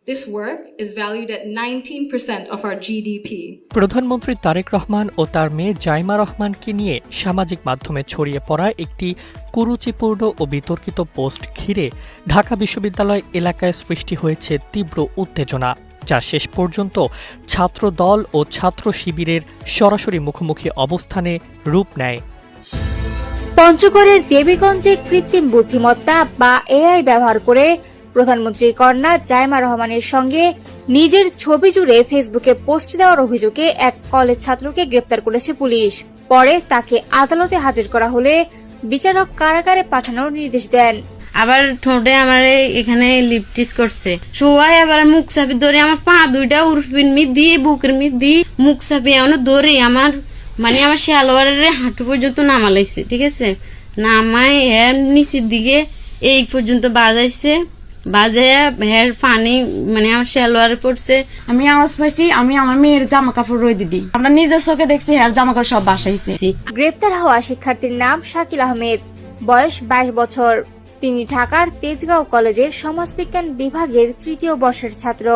This work is valued at 19% of our GDP. প্রধানমন্ত্রী তারেক রহমান ও তার মেয়ে জাইমা রহমানকে নিয়ে সামাজিক মাধ্যমে ছড়িয়ে পড়া একটি কুরুচিপূর্ণ ও বিতর্কিত পোস্ট ঘিরে ঢাকা বিশ্ববিদ্যালয় এলাকায় সৃষ্টি হয়েছে তীব্র উত্তেজনা, যা শেষ পর্যন্ত ছাত্র দল ও ছাত্র শিবিরের সরাসরি মুখোমুখি অবস্থানে রূপ নেয়। পঞ্চগড়ের দেবীগঞ্জে কৃত্রিম বুদ্ধিমত্তা বা এআই ব্যবহার করে প্রধানমন্ত্রীর কন্যা জাইমা রহমানের সঙ্গে নিজের ছবি জুড়ে ফেসবুকে পোস্ট দেওয়ার অভিযোগে এক কলেজ ছাত্রকে গ্রেপ্তার করেছে পুলিশ। পরে তাকে আদালতে হাজির করা হলে বিচারক কারাগারে পাঠানোর নির্দেশ দেন। আবার ঠোঁটে আমার এখানে লিপটিস করছে, সবাই আবার মুখ চাপি ধরে আমার পা দুইটা উরপিন মি দিয়ে বুকের মি দিয়ে মুখ চাপি এমন ধরে আমার আমার শালোয়ারের হাঁটু পর্যন্ত নামালাইছে। ঠিক আছে, নামায় এর নিচের দিকে এই পর্যন্ত বাজাইছে, বাজায় হের পানি আমার শালোয়ারে পড়ছে। আমি আওয়াজ পাইছি, আমি আমার মেয়ের জামা কাপড় রয়ে দিদি, আমরা নিজের চোখে দেখছি হের জামা কাপড় সব বাসাইছে। গ্রেপ্তার হওয়া শিক্ষার্থীর নাম শাকিল আহমেদ, বয়স 22 বছর। তিনি ঢাকার তেজগাঁও কলেজের সমাজবিজ্ঞান বিভাগের 3য় বর্ষের ছাত্র।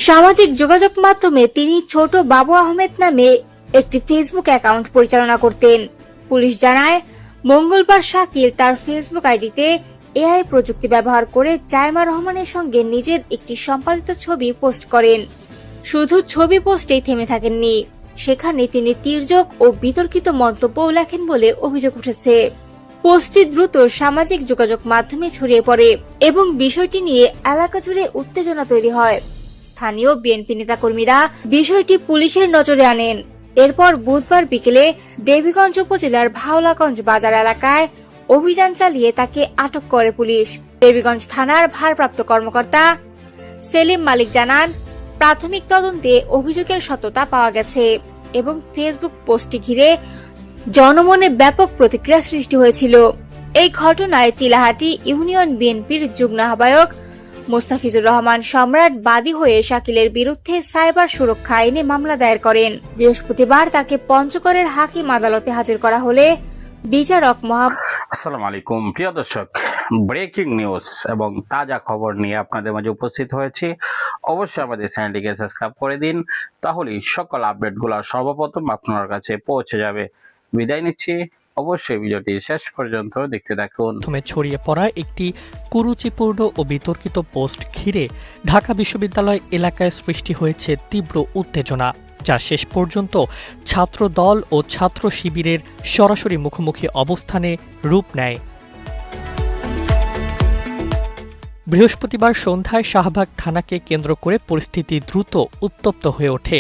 সামাজিক যোগাযোগ মাধ্যমে তিনি ছোট বাবু আহমেদ নামে একটি ফেসবুক অ্যাকাউন্ট পরিচালনা করতেন। পুলিশ জানায়, মঙ্গলবার শাকিল তার ফেসবুক আইডিতে এআই প্রযুক্তি ব্যবহার করে জাইমা রহমানের সঙ্গে নিজের একটি সম্পাদিত ছবি পোস্ট করেন। শুধু ছবি পোস্টেই থেমে থাকেননি, সেখানে তিনি তির্যক ও বিতর্কিত মন্তব্যও লেখেন বলে অভিযোগ উঠেছে। পোস্টটি দ্রুত সামাজিক যোগাযোগ মাধ্যমে ছড়িয়ে পড়ে এবং বিষয়টি নিয়ে এলাকা জুড়ে উত্তেজনা তৈরি হয়। স্থানীয় বিএনপি নেতাকর্মীরা বিষয়টি পুলিশের নজরে আনেন। এরপর বুধবার বিকেলে দেবীগঞ্জ উপজেলার ভাওলাগঞ্জ বাজার এলাকায় অভিযান চালিয়ে তাকে আটক করে পুলিশ। দেবীগঞ্জ থানার ভারপ্রাপ্ত কর্মকর্তা সেলিম মালিক জানান, প্রাথমিক তদন্তে অভিযোগের সত্যতা পাওয়া গেছে এবং ফেসবুক পোস্টটি ঘিরে জনমনে ব্যাপক প্রতিক্রিয়া সৃষ্টি হয়েছিল। এই ঘটনায় চিলাহাটি ইউনিয়ন বিএনপির যুগ্ম আহ্বায়ক মোস্তাফিজুর রহমান সম্রাট বাদী হয়ে শাকিলের বিরুদ্ধে সাইবার সুরক্ষা আইনে মামলা দায়ের করেন। বৃহস্পতিবার তাকে পঞ্চগড়ের হাকিম আদালতে হাজির করা হলে বিচারক আসসালামু আলাইকুম প্রিয় দর্শক, ব্রেকিং নিউজ এবং তাজা খবর নিয়ে আপনাদের মাঝে উপস্থিত হয়েছি। অবশ্যই আমাদের চ্যানেলটিকে সাবস্ক্রাইব করে দিন, তাহলেই সকল আপডেটগুলো সর্বপ্রথম আপনার কাছে পৌঁছে যাবে। বিদায় নিচ্ছি, অবশ্যই ভিডিওটি শেষ পর্যন্ত দেখতে থাকুন। প্রথমে ছড়িয়ে পড়া একটি কুরুচিপূর্ণ ও বিতর্কিত পোস্ট ঘিরে ঢাকা বিশ্ববিদ্যালয় এলাকায় সৃষ্টি হয়েছে তীব্র উত্তেজনা, যা শেষ পর্যন্ত ছাত্র দল ও ছাত্র শিবিরের সরাসরি মুখোমুখি অবস্থানে রূপ নেয়। বৃহস্পতিবার সন্ধ্যায় শাহবাগ থানাকে কেন্দ্র করে পরিস্থিতি দ্রুত উত্তপ্ত হয়ে ওঠে।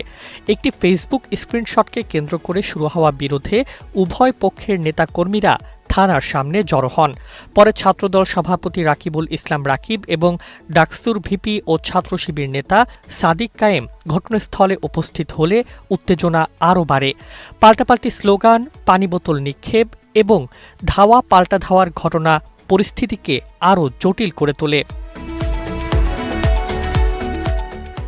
একটি ফেসবুক স্ক্রিনশটকে কেন্দ্র করে শুরু হওয়া বিরোধে উভয় পক্ষের নেতাকর্মীরা থানার সামনে জড়ো হন। পরে ছাত্রদল সভাপতি রাকিবুল ইসলাম রাকিব এবং ডাকসুর ভিপি ও ছাত্র শিবির নেতা সাদিক কায়েম ঘটনাস্থলে উপস্থিত হলে উত্তেজনা আরও বাড়ে। পাল্টাপাল্টি স্লোগান, পানি বোতল নিক্ষেপ এবং ধাওয়া পাল্টা ধাওয়ার ঘটনা পরিস্থিতিকে আরও জটিল করে তোলে।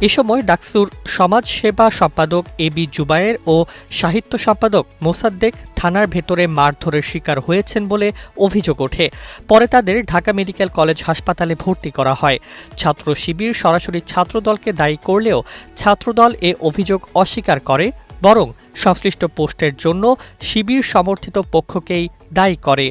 এ সময় ডাকসুর সমাজ সেবা সম্পাদক এবি জুবায়ের ও সাহিত্য সম্পাদক মোসাদ্দেক থানার ভেতরে মারধরের শিকার হয়েছেন বলে অভিযোগ ওঠে। পরে তাদের ঢাকা মেডিকেল কলেজ হাসপাতালে ভর্তি করা হয়। ছাত্র শিবির সরাসরি ছাত্রদলকে দায়ী করলেও ছাত্রদল এ অভিযোগ অস্বীকার করে, বরং সংশ্লিষ্ট পোস্টের জন্য শিবির সমর্থিত পক্ষকেই দায়ী করে।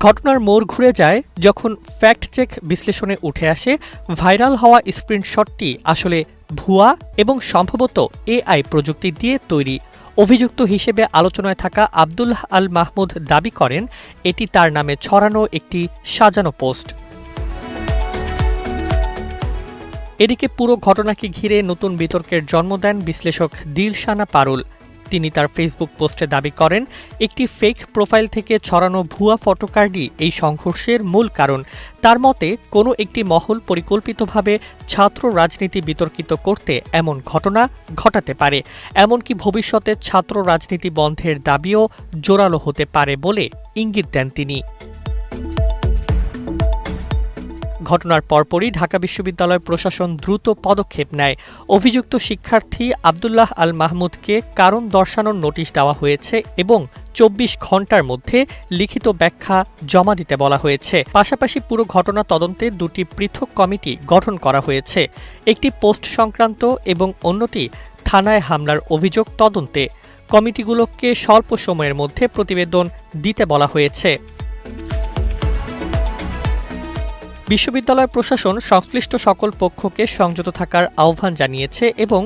ঘটনার মোড় ঘুরে যায় যখন ফ্যাক্ট চেক বিশ্লেষণে উঠে আসে ভাইরাল হওয়া স্ক্রিনশটটি আসলে ভুয়া এবং সম্ভবত এআই প্রযুক্তি দিয়ে তৈরি। অভিযুক্ত হিসেবে আলোচনায় থাকা আব্দুল্লাহ আল মাহমুদ দাবি করেন এটি তার নামে ছড়ানো একটি সাজানো পোস্ট। এদিকে পুরো ঘটনাকে ঘিরে নতুন বিতর্কের জন্ম দেন বিশ্লেষক দিলশানা পারুল। তিনি তার ফেসবুক পোস্টে দাবি করেন একটি ফেক প্রোফাইল থেকে ছড়ানো ভুয়া ফটোকার্ডই এই সংঘর্ষের মূল কারণ। তার মতে কোনো একটি মহল পরিকল্পিতভাবে ছাত্র রাজনীতি বিতর্কিত করতে এমন ঘটনা ঘটাতে পারে, এমনকি ভবিষ্যতে ছাত্র রাজনীতি বন্ধের দাবিও জোরালো হতে পারে বলে ইঙ্গিত দেন তিনি। ঘটনার পরপরই ঢাকা বিশ্ববিদ্যালয় প্রশাসন দ্রুত পদক্ষেপ নেয়। অভিযুক্ত শিক্ষার্থী আব্দুল্লাহ আল মাহমুদকে কারণ দর্শানোর নোটিশ দেওয়া হয়েছে এবং 24 ঘণ্টার মধ্যে লিখিত ব্যাখ্যা জমা দিতে বলা হয়েছে। পাশাপাশি পুরো ঘটনা তদন্তে দুটি পৃথক কমিটি গঠন করা হয়েছে, একটি পোস্ট সংক্রান্ত এবং অন্যটি থানায় হামলার অভিযোগ তদন্তে। কমিটিগুলোকে স্বল্প সময়ের মধ্যে প্রতিবেদন দিতে বলা হয়েছে। বিশ্ববিদ্যালয় প্রশাসন সংশ্লিষ্ট সকল পক্ষকে সংযত থাকার আহ্বান জানিয়েছে এবং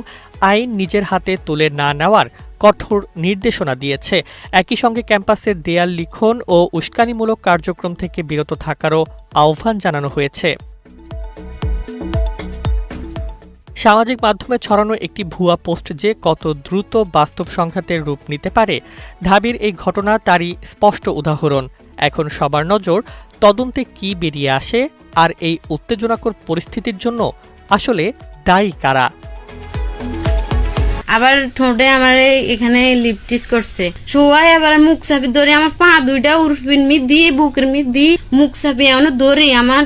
আইন নিজের হাতে তুলে না নেওয়ার কঠোর নির্দেশনা দিয়েছে। একই সঙ্গে ক্যাম্পাসে দেয়াল লিখন ও উস্কানিমূলক কার্যক্রম থেকে বিরত থাকারও আহ্বান জানানো হয়েছে। সামাজিক মাধ্যমে ছড়ানো একটি ভুয়া পোস্ট যে কত দ্রুত বাস্তব সংঘাতের রূপ নিতে পারে, ঢাবির এই ঘটনা তারই স্পষ্ট উদাহরণ। এখন সবার নজর তদন্তে কি বেরিয়ে আসে আর এই উত্তেজনাকর পরিস্থিতির জন্য আসলে দায়ী কারা। আবার ঠোঁটে আমার এখানে লিপটিস করছে, সবাই আবার মুখ চাপি ধরে আমার পা দুইটা উরফিন মি দিয়ে বুকের মি দিয়ে মুখ চাপি এমন ধরে আমার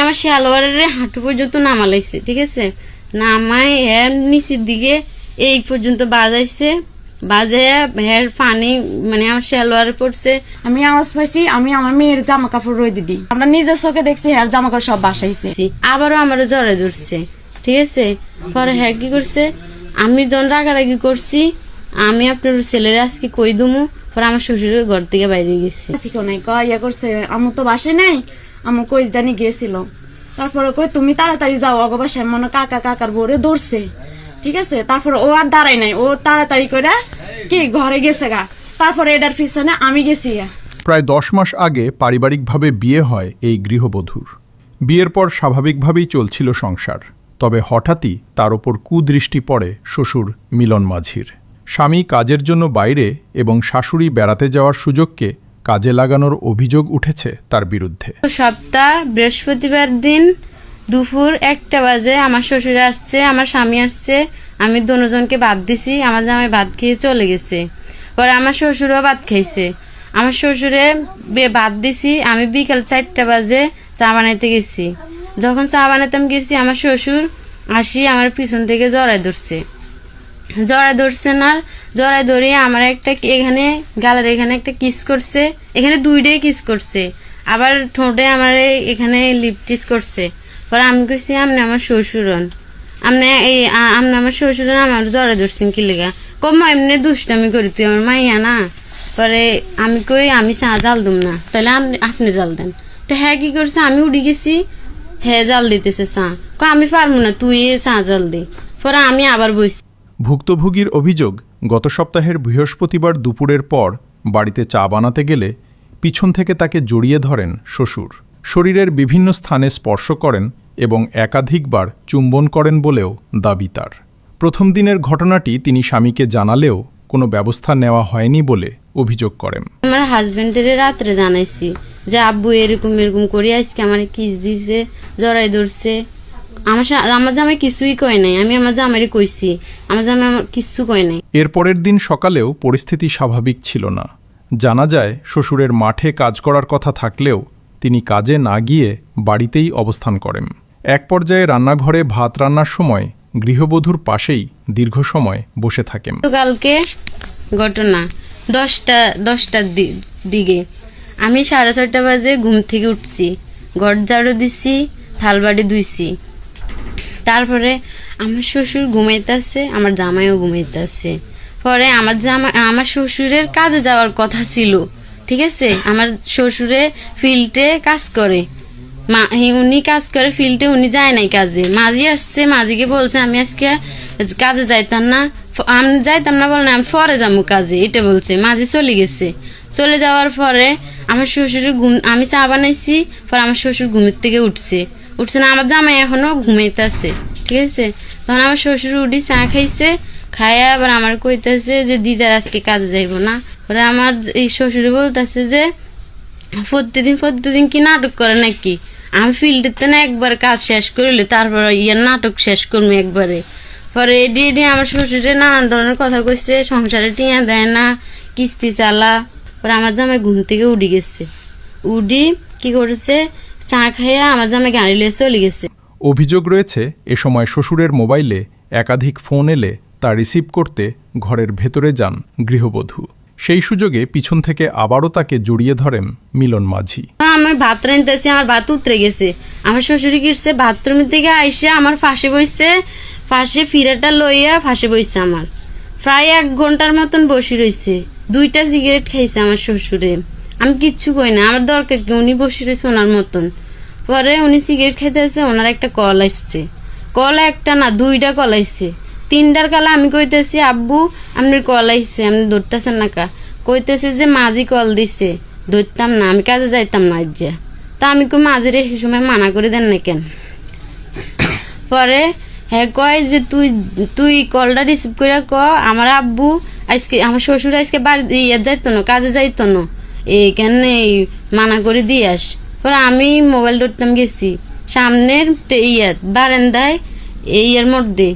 আমার শালোয়ারের হাঁটু পর্যন্ত নামালাইছে। ঠিক আছে, নামায় এর নিচের দিকে এই পর্যন্ত বাজাইছে, বাজাইয়া হের পানি আমার শালোয়ারে পড়ছে। আমি আওয়াজ পাইছি, আমি আমার মেয়ের জামা কাপড় রয়ে দিদি, আমরা নিজের চোখে দেখছি হের জামা কাপড় সব বাসাইছে। আবারও আমার জড়াই ধরছে। ঠিক আছে, পরে হ্যাঁ কি করছে, আমি যখন রাগারাগি করছি, আমি আপনার ছেলের আজকে কই দুমু, পরে আমার শ্বশুরের ঘর থেকে বাইরে গেছে। ইয়া করছে, আমু তো বাসে নাই, আমু কই জানি গিয়েছিল। তারপরে কই তুমি তাড়াতাড়ি যাও, অগ বাসায় মনে কাকার বোরে দৌড়ছে। ঠিক আছে, তারপর ও আর দাঁড়াই নাই, ও তাড়াতাড়ি করে কি ঘরে গেছে গা। তারপরে এটার পিছনে আমি গেছি। প্রায় 10 মাস আগে পারিবারিকভাবে বিয়ে হয় এই গৃহবধূর। বিয়ের পর স্বাভাবিকভাবেই চলছিল সংসার। তবে হঠাৎই তার ওপর কুদৃষ্টি পড়ে শ্বশুর মিলন মাঝির। স্বামী কাজের জন্য বাইরে এবং শাশুড়ি বেড়াতে যাওয়ার সুযোগকে কাজে লাগানোর অভিযোগ উঠেছে তার বিরুদ্ধে। সপ্তাহ বৃহস্পতিবার দিন দুপুর 1টা বাজে আমার শ্বশুর আসছে, আমার স্বামী আসছে, আমি দুজনকে ভাত দিছি, আমার জামাই ভাত খেয়ে চলে গেছে। পরে আমার শ্বশুরও ভাত খাইছে। আমার শ্বশুরে ভাত দিছি, আমি বিকাল 4টা বাজে চা বানাইতে গেছি। যখন চা বানাইতাম গেছি, আমার শ্বশুর আসি আমার পিছন থেকে জড়াই ধরছে না, জড়াই ধরে আমার একটা এখানে গালের এখানে একটা কিস করছে, এখানে 2টাই কিস করছে, আবার ঠোঁটে আমার এখানে লিপটিস করছে। পরে আমি কইছি আপনি আমার শ্বশুরন, আপনি আমার শ্বশুরন আমার জড়াই ধরছেন কি লেগা? কম এমনি দুষ্টামি করি, তুই আমার মাইয়া না। পরে আমি কই আমি চা জাল দুম না, তাহলে আপনি জাল দেন। তো হ্যাঁ কি করছে, আমি উঠে গেছি, হ্যাঁ জাল দিতেছে চা, আমি পারবো না, তুই চা জাল দে। পরে আমি আবার বসছি। ভুক্তভোগীর অভিযোগ, গত সপ্তাহের বৃহস্পতিবার দুপুরের পর বাড়িতে চা বানাতে গেলে পিছন থেকে তাকে জড়িয়ে ধরেন শ্বশুর। শরীরের বিভিন্ন স্থানে স্পর্শ করেন এবং একাধিকবার চুম্বন করেন বলেও দাবি তার। প্রথম দিনের ঘটনাটি তিনি স্বামীকে জানালেও কোনো ব্যবস্থা নেওয়া হয়নি বলে অভিযোগ করেন। আমার হাজবেন্ডের রাত্রে জানাইছি যে আব্বু এরকম করে আজকে আমার কিস দিছে, জড়াই ধরছে। আমার জামাই কিছুই কয় নাই, আমি আমার জামাইরে কইছি, আমার জামাই আমার কিছু কয় নাই। এর পরের দিন সকালেও পরিস্থিতি স্বাভাবিক ছিল না। জানা যায় শ্বশুরের মাঠে কাজ করার কথা থাকলেও তিনি কাজে না গিয়ে বাড়িতেই অবস্থান করেন। এক পর্যায়ে রান্নাঘরে ভাত রান্নার সময় গৃহবধূর পাশেই দীর্ঘ সময় বসে থাকেন। কালকে ঘটনা 10টার দিকে আমি 6:30 বাজে ঘুম থেকে উঠছি, ঘর ঝাড়ু দিছি, থালবাড়ি ধুইছি। তারপরে আমার শ্বশুর ঘুমাইতেছে, আমার জামাইও ঘুমাইতেছে। পরে আমার শ্বশুরের কাজে যাওয়ার কথা ছিল। ঠিক আছে, আমার শ্বশুরে ফিল্ডে কাজ করে, উনি কাজ করে ফিল্ডে, উনি যায় নাই কাজে। মাঝি আসছে, মাঝিকে বলছে আমি আজকে কাজে যাইতাম না, আমি যাইতাম না বলে আমি পরে যাবো কাজে, এটা বলছে। মাঝি চলে গেছে। চলে যাওয়ার পরে আমার শ্বশুরের আমি চা বানাইছি, পরে আমার শ্বশুর ঘুমের থেকে উঠছে না, আমার জামাই এখনো ঘুমাইতেছে। ঠিক আছে, তখন আমার শ্বশুর উঠি চা খাইছে, খাইয়া আবার আমার কইতেছে যে দিদার আজকে কাজে যাইব না। পরে আমার এই শ্বশুরে বলতেছে যে প্রতিদিন কি নাটক করে নাকি, আমি ফিল্ডেতে না একবার কাজ শেষ করিলে তারপর নাটক শেষ করবো একবারে। পরে এডি আমার শ্বশুরে নানান ধরনের কথা কইছে, সংসারে টিয়া দেয় না, কিস্তি চালা। পরে আমার জামাই ঘুম থেকে উঠে গেছে, উঠি কি করেছে চা খাইয়া আমার জামাই গাড়ি লিয়ে চলে গেছে। অভিযোগ রয়েছে এ সময় শ্বশুরের মোবাইলে একাধিক ফোন এলে তা রিসিভ করতে ঘরের ভেতরে যান গৃহবধূ। সেই সুযোগে পিছন থেকে আবারও তাকে জড়িয়ে ধরেন মিলন মাঝি। আমি ভাত রাঁধতেছি, আমার ভাত উতরে গেছে। আমার শ্বশুরি গিয়েছে বাথরুম থেকে আইসে আমার ফাঁসে বইছে, ফাঁসে ফিরাটা লইয়া ফাঁসে বইছে। আমার প্রায় 1 ঘন্টার মতন বসে রয়েছে। 2টা সিগারেট খাইছে আমার শ্বশুরে। আমি কিচ্ছু কই না, আমার দরকার কি, উনি বসে রয়েছে ওনার মতন। পরে উনি সিগারেট খাইতেছে, ওনার একটা কল আসছে। কল একটা না 2টা কল আসছে। 3টার কালে আমি কইতেছি আব্বু আপনার কল আইছে, আপনি ধরতেছেন না কা? কইতেছে যে মাঝি কল দিছে, ধরতাম না, আমি কাজে যাইতাম না আজ। তা আমি কই মাঝিরে এই সময় মানা করে দেন না কেন? পরে হ্যাঁ কয় যে তুই কলটা রিসিভ করে ক আমার আব্বু আজকে, আমার শ্বশুর আজকে বাড়ি যাইতো না, কাজে যাইতো না, এইখানে মানা করে দিয়ে আস। পরে আমি মোবাইল ধরতাম গেছি সামনের বারান্দায়, এর মধ্যে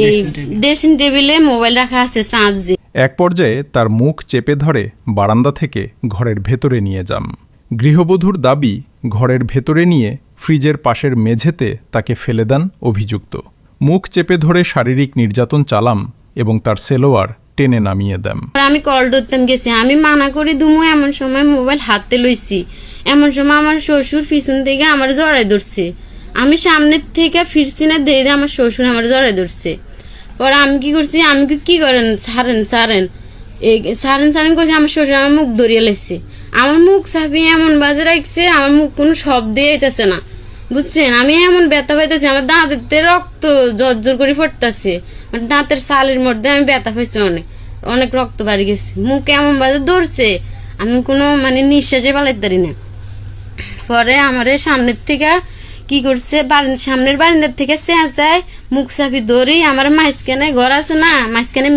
এই ড্রেসিং টেবিলে মোবাইল রাখা আছে চার্জে। এক পর্যায়ে তার মুখ চেপে ধরে বারান্দা থেকে ঘরের ভেতরে নিয়ে যান। গৃহবধূর দাবি, ঘরের ভেতরে নিয়ে ফ্রিজের পাশের মেঝেতে তাকে ফেলে দেন অভিযুক্ত। মুখ চেপে ধরে শারীরিক নির্যাতন চালান এবং তার সেলোয়ার টেনে নামিয়ে দেন। আমি কল ধরতাম গেছি, আমি মানা করি দুমু, এমন সময় মোবাইল হাতে লইছি। এমন সময় আমার শ্বশুর পিছন থেকে আমার জড়াই ধরছে। আমি সামনের থেকে ফিরছি না, দিয়ে আমার শ্বশুর আমার জড়াই ধরছে। পরে আমি কি করছি, আমি কি করেন ছাড়েন করছি। আমার শ্বশুর আমার মুখ ধরিয়ে লাগছে, আমার মুখ ছাপিয়ে এমন বাজে রাখছে, আমার মুখ কোনো শব্দ আইতেছে না, বুঝছেন? আমি এমন ব্যথা পাইতেছি, আমার দাঁতের রক্ত জর্জর করে পড়তেছে, আমার দাঁতের সালের মধ্যে আমি ব্যথা পাইছি, অনেক রক্ত বাড়ি গেছে। মুখ এমন বাজে ধরছে, আমি কোনো নিঃশ্বাসে পালাইতে পারি না। পরে আমার সামনের থেকে কি করছে, সামনের বারান্দার থেকে চেঁচায় মুখ চাপি ধরি। আমার মাঝখানে ঘর আছে না, মাঝখানে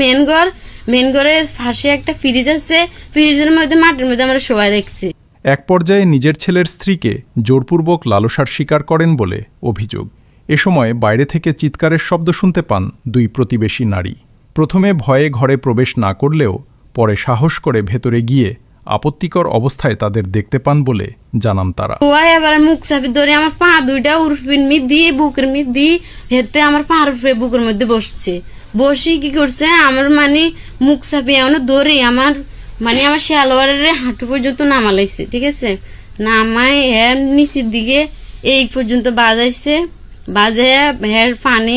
মেন ঘরে ফাঁসে একটা ফ্রিজ আছে, ফ্রিজের মধ্যে মাটির মধ্যে আমরা শোয়াই রাখছি। এক পর্যায়ে নিজের ছেলের স্ত্রীকে জোরপূর্বক লালসার শিকার করেন বলে অভিযোগ। এ সময় বাইরে থেকে চিৎকারের শব্দ শুনতে পান 2 প্রতিবেশী নারী। প্রথমে ভয়ে ঘরে প্রবেশ না করলেও পরে সাহস করে ভেতরে গিয়ে আপত্তিকর অবস্থায় তাদের দেখতে পান বলে জানান তারা। এবার মুখ চাপি ধরে আমার পা 2টা উরফিন মিট দিয়ে বুকের মিট দিয়ে হেতে আমার পা উরফে বুকের মধ্যে বসছে। বসে কি করছে, আমার মুখ চাপি এমন ধরে আমার আমার সালোয়ারের হাঁটু পর্যন্ত নামালাইছে। ঠিক আছে, নামায় এর নিচের দিকে এই পর্যন্ত বাজাইছে, বাজে হের পানি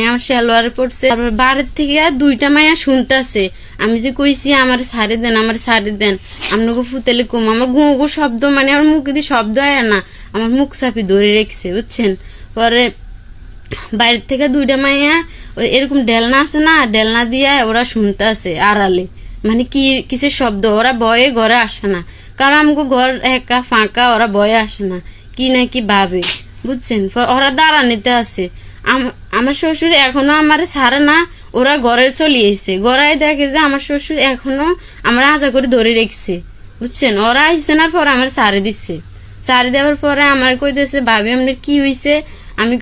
আমার সালোয়ারে পড়ছে। তারপর বাড়ির থেকে 2টা মাইয়া শুনতেছে আমি যে কইছি আমার সারি দেন, আমার সারি দেন, আপনাকে ফুতেলে কম। আমার গু শব্দ আমার মুখ দিয়ে শব্দ হয় না, আমার মুখ চাপি ধরে রেখেছে, বুঝছেন? পরে বাইরের থেকে 2টা মাইয়া এরকম ডেলনা আছে না, ডেলনা দিয়ে ওরা শুনতে আছে আড়ালে, কি কিসের শব্দ। ওরা ভয়ে ঘরে আসে না, কারণ আমাকে ঘর একা ফাঁকা, ওরা ভয়ে আসে না, কি না কি ভাবে, বুঝছেন? ওরা দাঁড়ানিতে আছে। আমার শ্বশুর এখনো আমার ছাড়ে না, ওরা ঘরে চলে এসে ঘরাই দেখে যে আমার শ্বশুর এখনো আমার আজা করে ধরে রেখেছে, বুঝছেন? ওরা আইসে না, পরে আমার সারে দিচ্ছে। সারে দেওয়ার পরে আমার কইতেছে ভাবি আপনার কি হয়েছে, আমি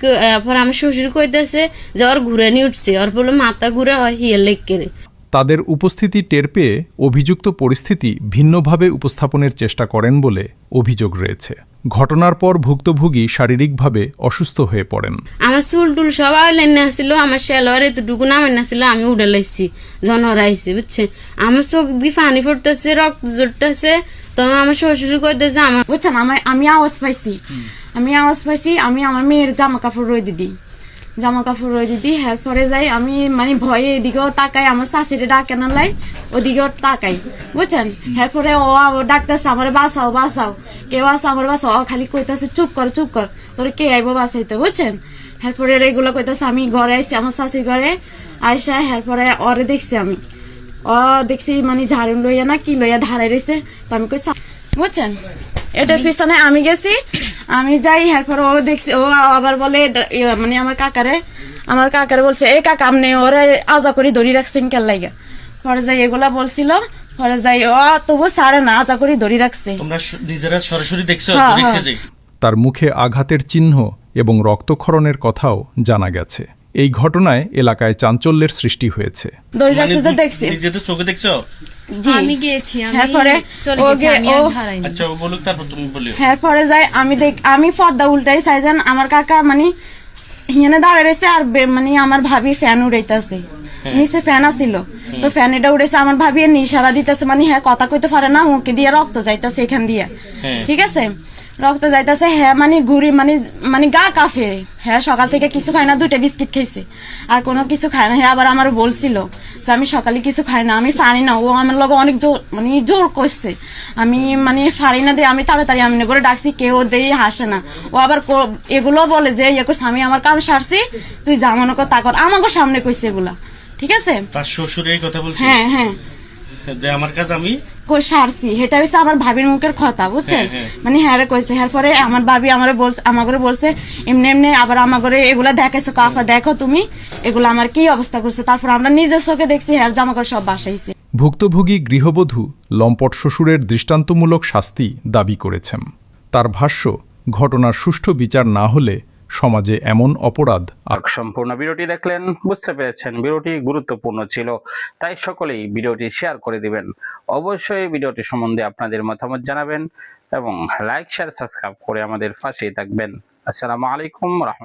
পরে আমার শ্বশুর কইতেছে যে ওর ঘুরানি উঠছে, ওর বলে মাথা ঘুরে হিয়ার লেগ কেড়ে। তাদের উপস্থিতি টের পেয়ে অভিযুক্ত পরিস্থিতি ভিন্নভাবে উপস্থাপনের চেষ্টা করেন বলে অভিযোগ রয়েছে। ঘটনার পর ভুক্তভোগী শারীরিকভাবে অসুস্থ হয়ে পড়েন। আমার চুল টুল সবাই লেনে আসছিল, আমার সেলোয়ার এতটুকু নামে নাছিল, আমি উঠে লাইছি জনরাইছি, বুঝছেন? আমার চোখ দিয়ে পানি পড়তেছে, রক্ত জড়তেছে। তখন আমার শ্বশুর কইতেছে আমার, বুঝছেন, আমি আওয়াজ পাইছি, আমি আমার মেয়ের জামা কাপড় রয়ে দিদি হের পরে যাই। আমি ভয়ে এদিকেও তাকাই, আমার শাশুড়ি ডাকে না লাই, ওদিকেও তাকাই, বুঝছেন? হের পরে ও ডাকতেছে আমার বাঁচাও, কেউ আছে আমার বাঁচাও, ও খালি কইতেছে চুপ কর তোর কে আইব বাঁচাইতে, বুঝছেন? হের পরে এগুলো কইতেছে। আমি ঘরে আইসি, আমার শাশুড়ি ঘরে আইসা হের পরে ওরে দেখছি, আমি দেখছি ঝাড়ু লইয়া না কি লইয়া ধারে রয়েছে। তো আমি কই, বুঝছেন, এটার পিছনে আমি গেছি, আমি যাই। এরপর ও দেখছি, ও আবার বলে আমার কাকারে বলছে, এই কাকা আপনি ওরা আজা করে ধরি রাখছেন কেন লাগা? পরে যাই এগুলা বলছিল, পরে যাই ও তবু সারে না, আজা করে ধরি রাখছে। তার মুখে আঘাতের চিহ্ন এবং রক্তক্ষরণের কথাও জানা গেছে। এই ঘটনায় এলাকায় চাঞ্চল্যের সৃষ্টি হয়েছে। দড়ি রাখছে যে দেখছি নিজে তো চোখে দেখছো? জি আমি গেছি, হ্যাঁ পরে চলে ও গেছি, গে- আমি ও আর ধারাইনি। আচ্ছা ও বলুক, তারপর তুমি বলিও। হ্যাঁ পরে যাই আমি পর্দা উল্টাই চাইজান আমার কাকা মানে হিয়ানে দাঁড়ায় রয়েছে আর মানে আমার ভাবি ফ্যান উড়াইতেছে, নিচে ফ্যান আসছিল তো ফ্যান এটা উড়েছে, আমার ভাবি এর ইশারা দিতেছে মানে হ্যাঁ কথা কইতে পারে না, মুখে দিয়ে রক্ত যাইতেছে এখান দিয়ে, ঠিক আছে রক্ত যাইতেছে, হ্যাঁ মানে ঘুরি মানে গা কাফে, হ্যাঁ সকাল থেকে কিছু খায় না, 2টা বিস্কিট খাইছে আর কোনো কিছু খায় না। হ্যাঁ আবার আমার বলছিল যে আমি সকালে কিছু খাই না, আমি পারি না, ও আমার লগে অনেক জোর মানে জোর করছে, আমি মানে পারি না দিয়ে আমি তাড়াতাড়ি আমি করে ডাকছি, কেউ দিয়ে হাসে না, ও আবার এগুলো বলে যে ইয়ে করছে আমি আমার কাম সারছি তুই যা মনে কর তা কর, আমাকে সামনে কইছে এগুলা, ঠিক আছে। তার শ্বশুর এই কথা বলছে হ্যাঁ হ্যাঁ যে আমার কাজ আমি কই সারছি, এটা হচ্ছে আমার ভাবির মুখের কথা বুঝছেন, মানে হ্যাঁ রে কইছে। হ্যাঁ পরে আমার ভাবি আমাকে বলছে এমনি এমনি আবার আমাকে এগুলা দেখাইছো কাফা দেখো তুমি এগুলো আমার কি অবস্থা করছে, তারপর আমরা নিজের চোখে দেখছি হ্যাঁ জামা কাপড় সব বাসাইছে। ভুক্তভোগী গৃহবধূ লম্পট শ্বশুরের দৃষ্টান্তমূলক শাস্তি দাবি করেছেন। তার ভাষ্য, ঘটনার সুষ্ঠু বিচার না হলে সমাজে এমন অপরাধ সম্পূর্ণ ভিডিওটি দেখলেন, বুঝতে পেরেছেন ভিডিওটি গুরুত্বপূর্ণ ছিল, তাই সকলেই ভিডিওটি শেয়ার করে দিবেন। অবশ্যই ভিডিওটি সম্বন্ধে আপনাদের মতামত জানাবেন এবং লাইক শেয়ার সাবস্ক্রাইব করে আমাদের পাশেই থাকবেন। আসসালামু আলাইকুম।